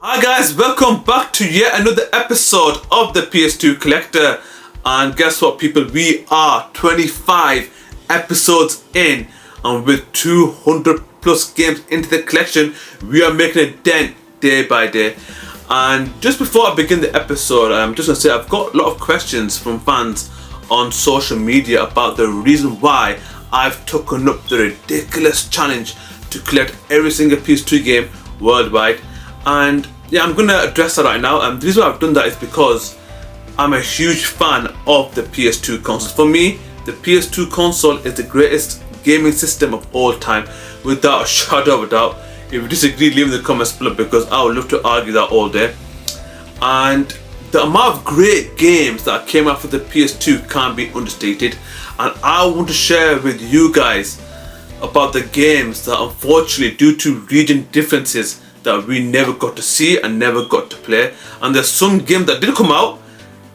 Hi guys, welcome back to yet another episode of the PS2 Collector. And guess what people, we are 25 episodes in, and with 200 plus games into the collection, we are making a dent day by day. And just before I begin the episode, I'm just gonna say I've got a lot of questions from fans on social media about the reason why I've taken up the ridiculous challenge to collect every single PS2 game worldwide. And yeah, I'm gonna address that right now. And the reason why I've done that is because I'm a huge fan of the PS2 console. For me, the PS2 console is the greatest gaming system of all time, without a shadow of a doubt. If you disagree, leave in the comments below, because I would love to argue that all day. And the amount of great games that came out for the PS2 can't be understated. And I want to share with you guys about the games that, unfortunately, due to region differences, that we never got to see and never got to play. And there's some games that did come out,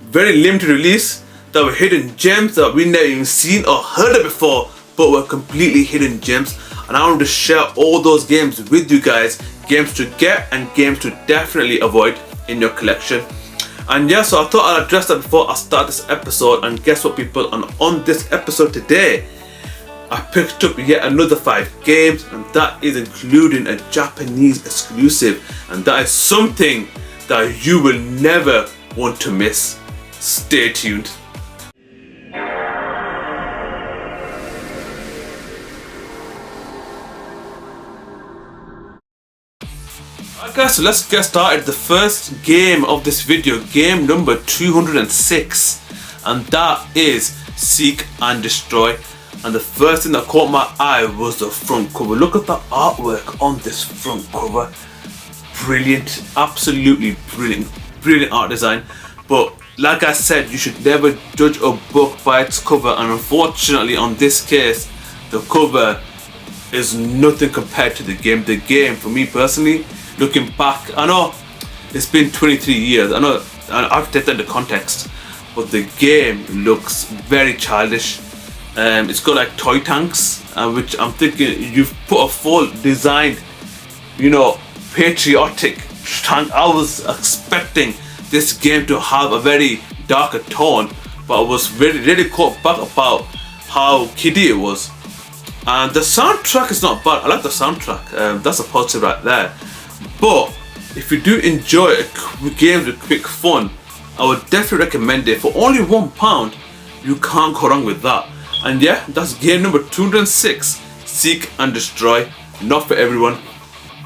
very limited release, that were hidden gems that we never even seen or heard of before, but were completely hidden gems. And I want to share all those games with you guys, games to get and games to definitely avoid in your collection. And yeah, so I thought I'd address that before I start this episode. And guess what people, and on this episode today, I picked up yet another 5 games, and that is including a Japanese exclusive, and that is something that you will never want to miss. Stay tuned. Alright guys, so let's get started. The first game of this video, game number 206, and that is Seek and Destroy. And the first thing that caught my eye was the front cover. Look at the artwork on this front cover. Brilliant, absolutely brilliant, brilliant art design. But like I said, you should never judge a book by its cover, and unfortunately on this case, the cover is nothing compared to the game. The game, for me personally, looking back, I know it's been 23 years, I know I have to take that into context, but the game looks very childish. It's got like toy tanks, which I'm thinking you've put a full designed, patriotic tank. I was expecting this game to have a very darker tone, but I was really caught back about how kiddie it was. And the soundtrack is not bad. I like the soundtrack. That's a positive right there. But if you do enjoy games with quick fun, I would definitely recommend it. For only £1, you can't go wrong with that. And yeah, that's game number 206, Seek and Destroy. Not for everyone,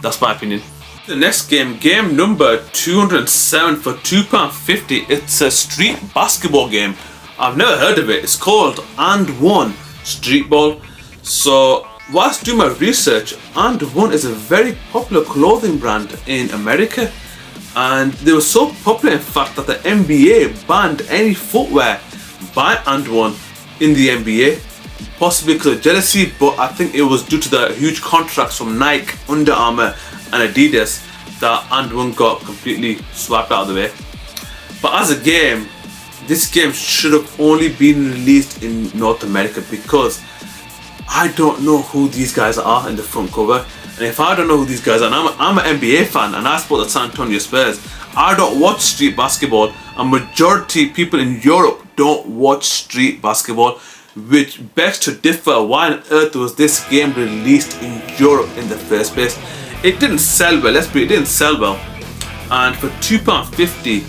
that's my opinion. The next game, game number 207 for £2.50. It's a street basketball game. I've never heard of it. It's called And One Street Ball. So whilst doing my research, And One is a very popular clothing brand in America. And they were so popular in fact that the NBA banned any footwear by And One in the NBA, possibly because of jealousy, but I think it was due to the huge contracts from Nike, Under Armour and Adidas that And One got completely swiped out of the way. But as a game, this game should have only been released in North America, because I don't know who these guys are in the front cover. And if I don't know who these guys are, and I'm an NBA fan and I support the San Antonio Spurs, I don't watch street basketball, and majority people in Europe don't watch street basketball, which begs to differ. Why on earth was this game released in Europe in the first place? It didn't sell well, it didn't sell well. And for £2.50,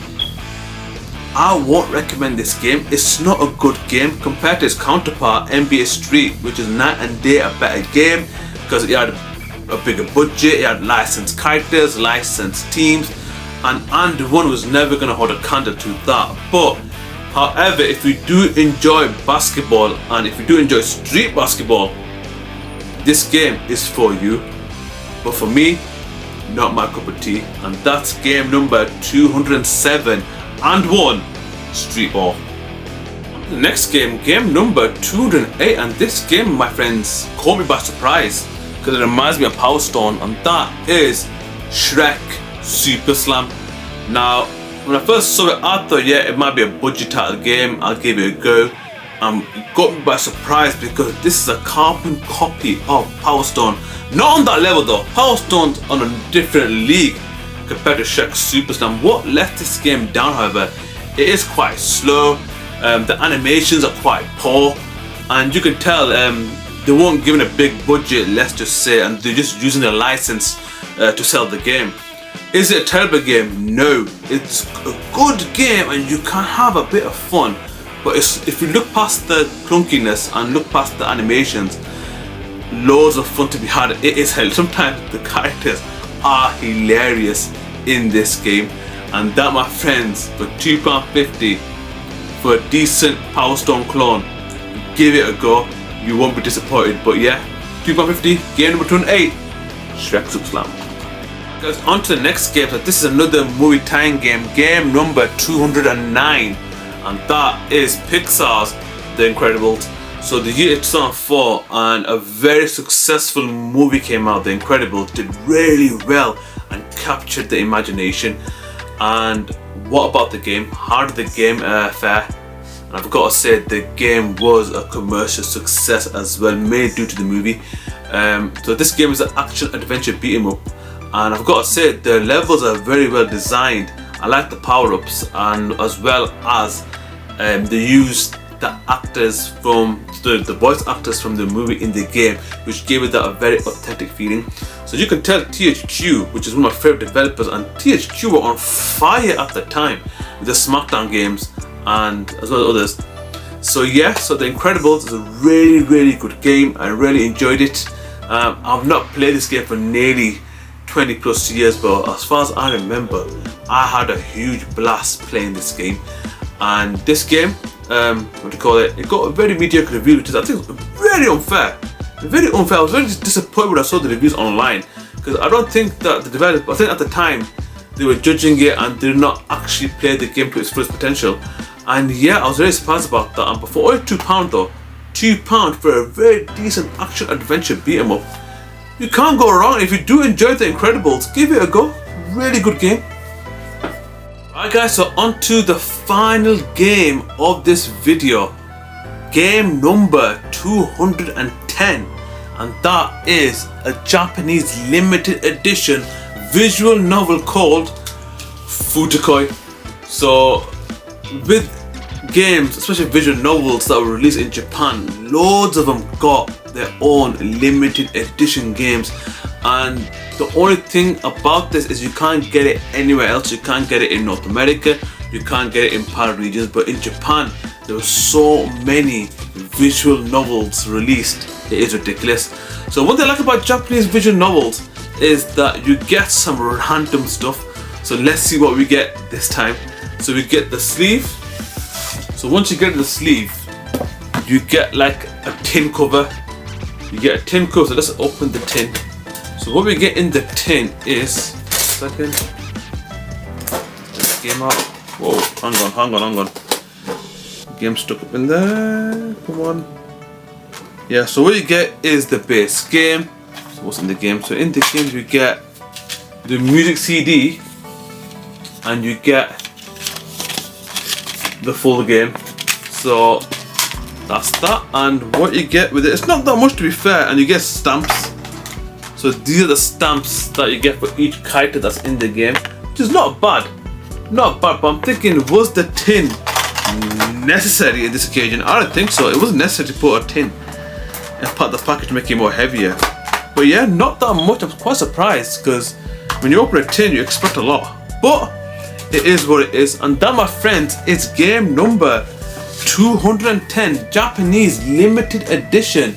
I won't recommend this game. It's not a good game compared to its counterpart, NBA Street, which is night and day a better game, because it had a bigger budget, it had licensed characters, licensed teams, and One was never going to hold a candle to that. But however, if you do enjoy basketball and if you do enjoy street basketball, this game is for you. But for me, not my cup of tea. And that's game number 207, And One Street Ball. The next game, game number 208, and this game, my friends, caught me by surprise because it reminds me of Power Stone, and that is Shrek Super Slam. Now, when I first saw it, I thought, yeah, it might be a budget title game, I'll give it a go. It got me by surprise because this is a carbon copy of Power Stone. Not on that level though, Power Stone's on a different league. compared to Shrek Superstar. And what left this game down, however, it is quite slow. The animations are quite poor, and you can tell they weren't given a big budget, let's just say, and they're just using a license to sell the game. Is it a terrible game? No, it's a good game and you can have a bit of fun. But if you look past the clunkiness and look past the animations, loads of fun to be had. It is hell. Sometimes the characters are hilarious in this game, and that, my friends, for £2.50 for a decent Power Stone clone, give it a go. You won't be disappointed. But yeah, £2.50, game number 28, Shrek Super Slam. Guys, on to the next game. So this is another movie time game, game number 209, and that is Pixar's The Incredibles. So the year 2004, and a very successful movie came out. The Incredibles did really well and captured the imagination. And what about the game? How did the game fare? And I've got to say, the game was a commercial success as well, made due to the movie. So this game is an action adventure beat 'em up, and I've got to say the levels are very well designed. I like the power-ups, and as well as they used the actors from the voice actors from the movie in the game, which gave it that a very authentic feeling. So you can tell THQ, which is one of my favorite developers, and THQ were on fire at the time with the SmackDown games and as well as others. So yeah, so The Incredibles is a really good game. I really enjoyed it. I've not played this game for nearly 20 plus years, but as far as I remember, I had a huge blast playing this game. And this game, what do you call it? It got a very mediocre review, which is, I think, very unfair. Very unfair. I was very disappointed when I saw the reviews online, because I don't think that the developers, I think at the time, they were judging it and did not actually play the game to its fullest potential. And yeah, I was very surprised about that. And for only £2 though, £2 for a very decent action adventure beat 'em up, you can't go wrong. If you do enjoy The Incredibles, give it a go. Really good game. Alright guys, so on to the final game of this video. Game number 210, and that is a Japanese limited edition visual novel called Futakoi. So with games, especially visual novels that were released in Japan, loads of them got their own limited edition games, and the only thing about this is you can't get it anywhere else. You can't get it in North America, you can't get it in PAL regions, but in Japan there were so many visual novels released, it is ridiculous. So one thing I like about Japanese visual novels is that you get some random stuff. So let's see what we get this time. So we get the sleeve. So once you get the sleeve, you get like a tin cover. You get a tin cover, so let's open the tin. So what we get in the tin is, second, game out. Whoa, hang on. Game stuck up in there, come on. Yeah, so what you get is the base game. So what's in the game? So in the game you get the music CD, and you get the full game. So that's that, and what you get with it, it's not that much to be fair, and you get stamps. So these are the stamps that you get for each character that's in the game, which is not bad, but I'm thinking, was the tin necessary in this occasion? I don't think so. It wasn't necessary to put a tin and part of the package to make it more heavier. But yeah, not that much. I'm quite surprised, because when you open a tin you expect a lot, but it is what it is. And that, my friends, is game number 210, Japanese limited edition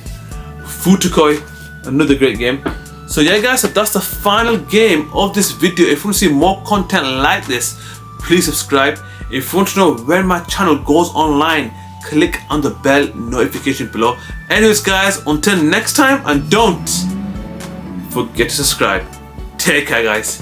Futakoi. Another great game. So yeah guys, so that's the final game of this video. If you want to see more content like this, please subscribe. If you want to know when my channel goes online, click on the bell notification below. Anyways guys, until next time, and don't forget to subscribe. Take care guys.